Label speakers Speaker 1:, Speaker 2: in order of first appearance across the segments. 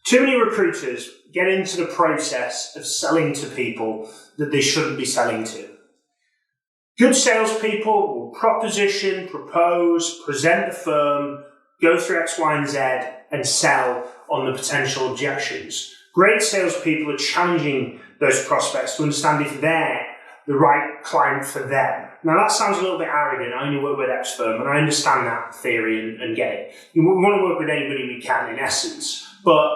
Speaker 1: Too many recruiters get into the process of selling to people that they shouldn't be selling to. Good salespeople will proposition, propose, present the firm, go through X, Y, and Z, and sell on the potential objections. Great salespeople are challenging those prospects to understand if they're the right client for them. Now that sounds a little bit arrogant. I only work with X firm, and I understand that theory and get it. We want to work with anybody we can, in essence. But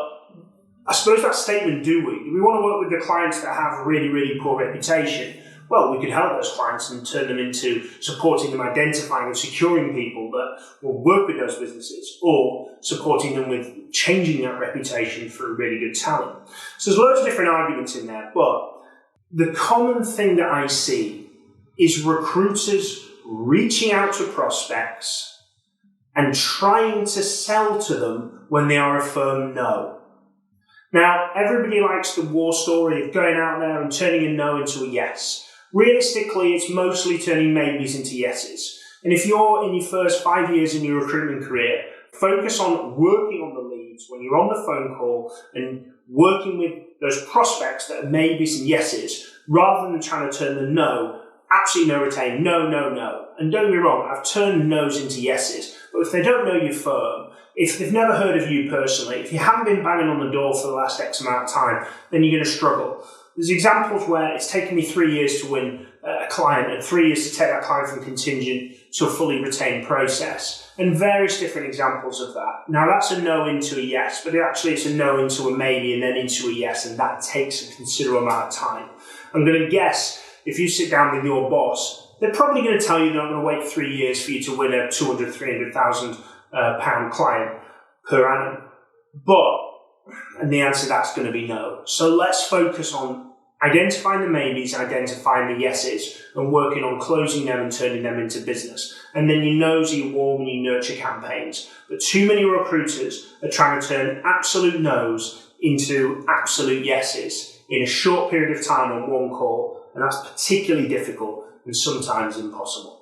Speaker 1: I suppose that statement, do we? Do we want to work with the clients that have a really, really poor reputation? Well, we could help those clients and turn them into supporting them, identifying and securing people that will work with those businesses, or supporting them with changing that reputation for a really good talent. So there's loads of different arguments in there, but the common thing that I see is recruiters reaching out to prospects and trying to sell to them when they are a firm no. Now, everybody likes the war story of going out there and turning a no into a yes. Realistically, it's mostly turning maybes into yeses. And if you're in your first 5 years in your recruitment career, focus on working on the leads when you're on the phone call and working with those prospects that are maybes and yeses, rather than trying to turn the no, absolutely no retain, no, no, no. And don't get me wrong, I've turned no's into yeses. But if they don't know your firm, if they've never heard of you personally, if you haven't been banging on the door for the last X amount of time, then you're going to struggle. There's examples where it's taken me 3 years to win a client and 3 years to take that client from contingent to a fully retained process, and various different examples of that. Now that's a no into a yes, but actually it's a no into a maybe and then into a yes, and that takes a considerable amount of time. I'm going to guess if you sit down with your boss, they're probably going to tell you they're not going to wait 3 years for you to win a 200,000, 300,000 pound client per annum. And the answer to that's going to be no. So let's focus on identifying the maybes, identifying the yeses, and working on closing them and turning them into business. And then your no's are your warm and your nurture campaigns. But too many recruiters are trying to turn absolute no's into absolute yeses in a short period of time on one call, and that's particularly difficult and sometimes impossible.